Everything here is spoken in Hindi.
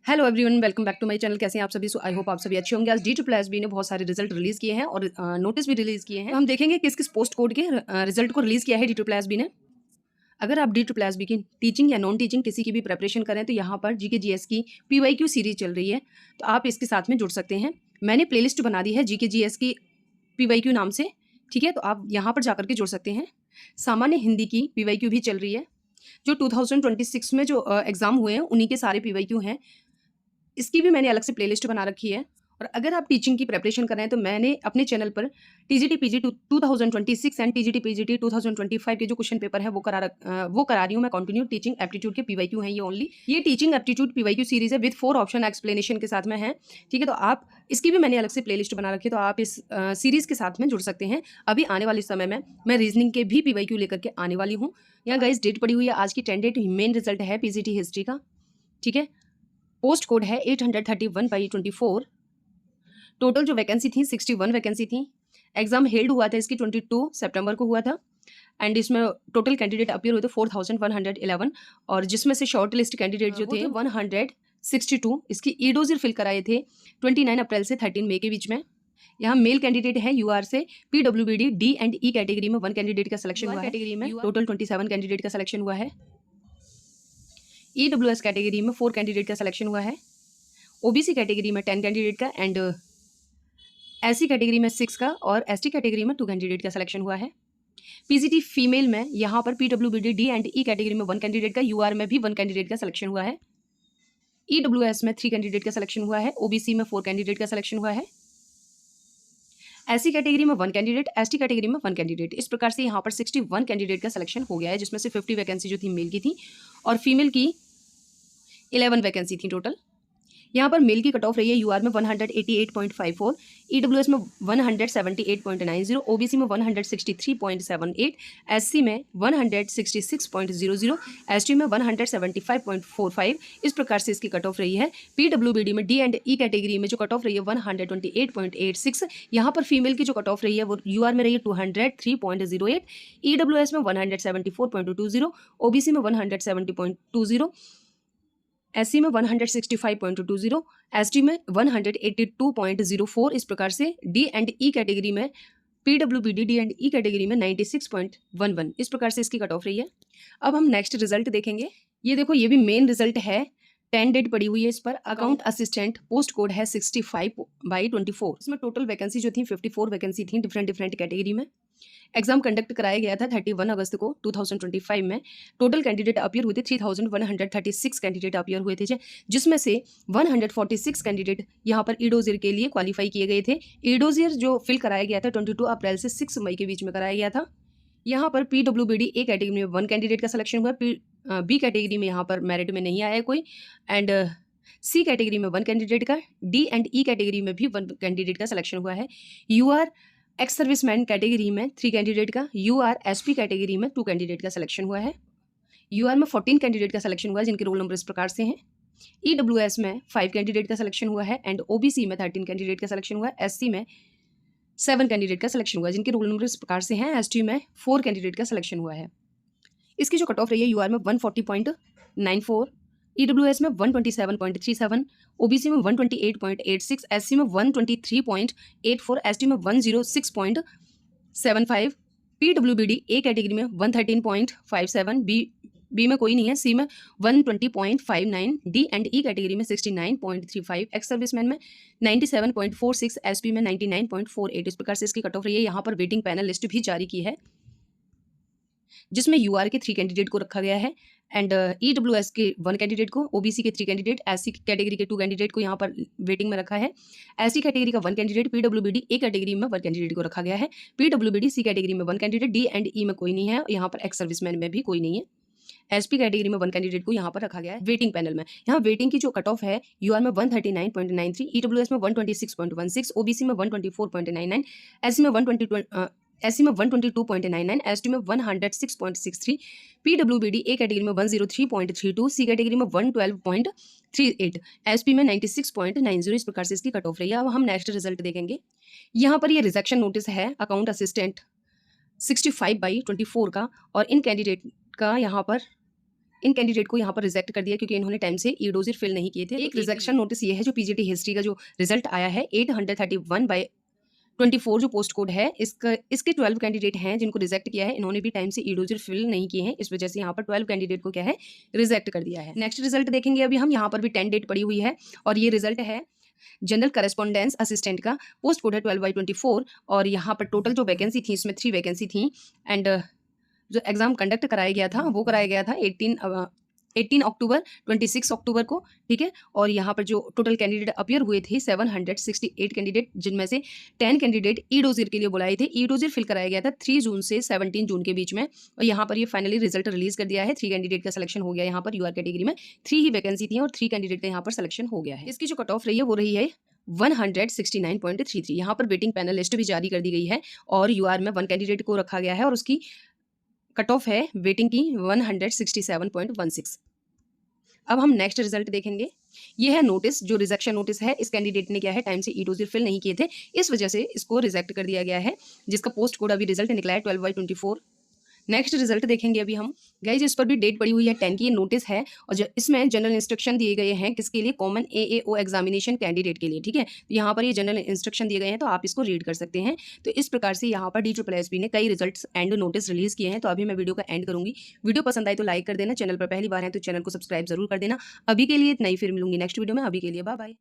Hello everyone, welcome back to my channel. कैसे हैं आप सभी? सो आई होप आप सभी अच्छे होंगे। आज DSSB ने बहुत सारे रिजल्ट रिलीज किए हैं और नोटिस भी रिलीज किए हैं। तो हम देखेंगे किस किस पोस्ट कोड के रिजल्ट को रिलीज किया है DSSB ने। अगर आप DSSB की टीचिंग या नॉन टीचिंग किसी की भी प्रिपरेशन करें तो यहाँ पर GK GS की PYQ सीरीज चल रही है, तो आप इसके साथ में जुड़ सकते हैं। मैंने प्लेलिस्ट बना दी है GK GS की PYQ नाम से, ठीक है, तो आप यहाँ पर जाकर के जुड़ सकते हैं। सामान्य हिंदी की PYQ भी चल रही है। जो 2026 में जो एग्जाम हुए हैं उन्हीं के सारे PYQ हैं। इसकी भी मैंने अलग से प्लेलिस्ट बना रखी है। और अगर आप टीचिंग की प्रिपरेशन कर रहे हैं तो मैंने अपने चैनल पर TGT PG 2026 and TGT PGT 2025 के जो क्वेश्चन पेपर है वो करा रही हूँ मैं। कंटिन्यू टीचिंग एप्टीट्यूड के PYQ हैं ये ओनली। ये टीचिंग एप्टीट्यूड PYQ सीरीज है विद 4 ऑप्शन एक्सप्लेनेशन के साथ में है, ठीक है। तो आप इसकी भी मैंने अलग से प्लेलिस्ट बना रखी है, तो आप इस सीरीज के साथ में जुड़ सकते हैं। अभी आने वाले समय में मैं रीजनिंग के भी PYQ लेकर के आने वाली हूँ। यहाँ गाइस डेट पड़ी हुई है आज की 10 डेट। मेन रिजल्ट है PGT हिस्ट्री का, ठीक है। पोस्ट कोड है 831/24। टोटल जो वैकेंसी थी 61 वैकेंसी थी। एग्जाम हेल्ड हुआ था इसकी 22 सितंबर को हुआ था एंड इसमें टोटल कैंडिडेट अपीयर हुए थे 4111 और जिसमें से शॉर्ट लिस्ट कैंडिडेट जो थे 162 इसकी ईडोजिर फिल कराए थे 29 अप्रैल से 13 मई के बीच में। यहाँ मेल कैंडिडेट है UR से PWBD D and E category में 1 कैंडिडेट का सिलेक्शन हुआ है। कैटेगरी में टोटल 27 कैंडिडेट का सिलेक्शन हुआ है। EWS कैटेगरी में 4 कैंडिडेट का सिलेक्शन हुआ है। OBC कैटेगरी में 10 कैंडिडेट का एंड SC कैटेगरी में 6 का और ST कैटेगरी में 2 कैंडिडेट का सिलेक्शन हुआ है। PGT फीमेल में यहाँ पर PWBD D and E category में 1 कैंडिडेट का, UR में भी 1 कैंडिडेट का सिलेक्शन हुआ है। EWS में 3 कैंडिडेट का सिलेक्शन हुआ है। OBC में 4 कैंडिडेट का सिलेक्शन हुआ है। SC कैटेगरी में 1 कैंडिडेट, ST कैटेगरी में 1 कैंडिडेट। इस प्रकार से यहाँ पर 61 कैंडिडेट का सिलेक्शन हो गया है, जिसमें से 50 वैकेंसी जो थी मेल की थी और फीमेल की 11 वैकेंसी थी टोटल। यहाँ पर मेल की कट ऑफ रही है UR में 188.54, EWS में 178.90, OBC में 163.78, SC में 166.00, ST में 175.45। इस प्रकार से इसकी कट ऑफ रही है। PWBD में D एंड E कैटेगरी में जो कट ऑफ रही है 128.86। यहाँ पर फीमेल की जो कट ऑफ रही है वो UR में रही है 203.08, EWS में 174.20, OBC में 170.20, SC में 165.20, ST में 182.04। इस प्रकार से D एंड E कैटेगरी में PWBD D and E category में 96.11। इस प्रकार से इसकी कट ऑफ रही है। अब हम नेक्स्ट रिजल्ट देखेंगे। ये देखो, ये भी मेन रिजल्ट है। 10 डेट पड़ी हुई है इस पर। अकाउंट असिस्टेंट पोस्ट कोड है 65/24। इसमें टोटल वैकेंसी जो थी 54 वैकेंसी थी डिफरेंट कैटेगरी में। एग्जाम कंडक्ट कराया गया था 31 अगस्त को 2025 में। टोटल कैंडिडेट अपीयर हुए थे 3136 कैंडिडेट अपीयर हुए थे, जिसमें से 146 कैंडिडेट यहाँ पर ईडोजियर के लिए क्वालिफाई किए गए थे। ईडोजियर जो फिल कराया गया था 22 अप्रैल से 6 मई के बीच में कराया गया था। यहाँ पर PWBD A कैटेगरी में 1 कैंडिडेट का सिलेक्शन हुआ। B कैटेगरी में यहाँ पर मेरिट में नहीं आया कोई एंड C कैटेगरी में 1 कैंडिडेट का, D एंड E कैटेगरी में भी 1 कैंडिडेट का सिलेक्शन हुआ है। UR एक्स सर्विसमैन कैटेगरी में 3 कैंडिडेट का, UR SP कैटेगरी में 2 कैंडिडेट का सिलेक्शन हुआ है। UR में 14 कैंडिडेट का सिलेक्शन हुआ है जिनके रोल नंबर इस प्रकार से हैं। EWS में 5 कैंडिडेट का सिलेक्शन हुआ है एंड OBC में 13 कैंडिडेट का सिलेक्शन हुआ है। SC में 7 कैंडिडेट का सिलेक्शन हुआ है जिनके रोल नंबर इस प्रकार से हैं। ST में 4 कैंडिडेट का सिलेक्शन हुआ है। इसकी जो कट ऑफ रही है UR में 140.94, EWS में 127.37, OBC में 128.86, SC में 123.84, ST में 106.75, PWBD A कैटेगरी में 113.57, B में कोई नहीं है, C में 120.59, D एंड E कैटेगरी में 69.35, एक्स सर्विसमैन में 97.46, SP में 99.48। इस प्रकार से इसकी कट ऑफ रही है। यहाँ पर वेटिंग पैनल लिस्ट भी जारी की है जिसमें UR के 3 कैंडिडेट को रखा गया है एंड EWS के 1 कैंडिडेट को, OBC के 3 कैंडिडेट, SC कैटेगरी के 2 कैंडिडेट को यहाँ पर वेटिंग में रखा है। SC कैटेगरी का 1 कैंडिडेट, PWBD A कैटेगरी में 1 कैंडिडेट को रखा गया है। PWBD C कैटेगरी में 1 कैंडिडेट, D एंड E में कोई नहीं है, यहाँ पर एक्स सर्विसमैन में भी कोई नहीं है। SP कैटेगरी में 1 कैंडिडेट को यहाँ पर रखा गया है वेटिंग पैनल में। यहाँ वेटिंग की जो कट ऑफ है UR में 139.93, EWS में 126.16, OBC में 124.99, SC में 122.99, ST में 106.63, PWBD A कैटेगरी में 103.32, C कैटेगरी में 112.38, SP में 96.90। इस प्रकार से इसकी कट ऑफ रही है। अब हम नेक्स्ट रिजल्ट देखेंगे। यहाँ पर ये रिजेक्शन नोटिस है अकाउंट असिस्टेंट 65/24 का और इन कैंडिडेट का यहाँ पर इन कैंडिडेट को यहाँ पर रिजेक्ट कर दिया क्योंकि इन्होंने टाइम ई डोजिर फिल नहीं किए थे। एक रिजेक्शन नोटिस ये है जो पीजीटी हिस्ट्री का जो रिजल्ट आया है 831/24 जो पोस्ट कोड है, इसके 12 कैंडिडेट हैं जिनको रिजेक्ट किया है। इन्होंने भी टाइम से ई डोजिर फिल नहीं किए हैं, इस वजह से यहाँ पर 12 कैंडिडेट को क्या है, रिजेक्ट कर दिया है। नेक्स्ट रिजल्ट देखेंगे अभी हम। यहाँ पर भी 10 डेट पड़ी हुई है और ये रिजल्ट है जनरल करेस्पॉन्डेंस असिस्टेंट का। पोस्ट कोड है 12/24 और यहाँ पर टोटल जो वैकेंसी थी इसमें 3 वैकेंसी थी एंड जो एग्जाम कंडक्ट कराया गया था वो कराया गया था 18 अक्टूबर 26 अक्टूबर को, ठीक है। और यहाँ पर जो टोटल कैंडिडेट अपियर हुए थे 768 कैंडिडेट, जिनमें से 10 कैंडिडेट ई डोजिर के लिए बुलाए थे। ई डोजिर फिल कराया गया था 3 जून से 17 जून के बीच में और यहाँ पर ये फाइनली रिजल्ट रिलीज कर दिया है। 3 कैंडिडेट का सिलेक्शन हो गया। यहाँ पर यूआर कैटेगरी में 3 ही वैकेंसी थी और 3 कैंडिडेट का यहाँ पर सिलेक्शन हो गया है। इसकी जो कट ऑफ रही है वो रही है 169.33। यहाँ पर वेटिंग पैनल लिस्ट भी जारी कर दी गई है और यूआर में 1 कैंडिडेट को रखा गया है और उसकी कट ऑफ है वेटिंग की 167.16। अब हम नेक्स्ट रिजल्ट देखेंगे। ये है नोटिस, जो रिजेक्शन नोटिस है। इस कैंडिडेट ने क्या है, टाइम से ई डोजिर फिल नहीं किए थे, इस वजह से इसको रिजेक्ट कर दिया गया है, जिसका पोस्ट कोड अभी रिजल्ट निकला है 12/24। नेक्स्ट रिजल्ट देखेंगे अभी हम। गाइज इस पर भी डेट पड़ी हुई है 10 की, नोटिस है और इसमें जनरल इंस्ट्रक्शन दिए गए हैं किसके लिए, कॉमन AAO एग्जामिनेशन कैंडिडेट के लिए, ठीक है। तो यहाँ पर ये जनरल इंस्ट्रक्शन दिए गए हैं तो आप इसको रीड कर सकते हैं। तो इस प्रकार से यहाँ पर DSSB ने कई रिजल्ट्स एंड नोटिस रिलीज किए हैं। तो अभी मैं वीडियो का एंड करूंगी। वीडियो पसंद आए तो लाइक कर देना, चैनल पर पहली बार है तो चैनल को सब्सक्राइब जरूर कर देना। अभी के लिए इतना ही, फिर मिलूंगी नेक्स्ट वीडियो में। अभी के लिए बाय बाय।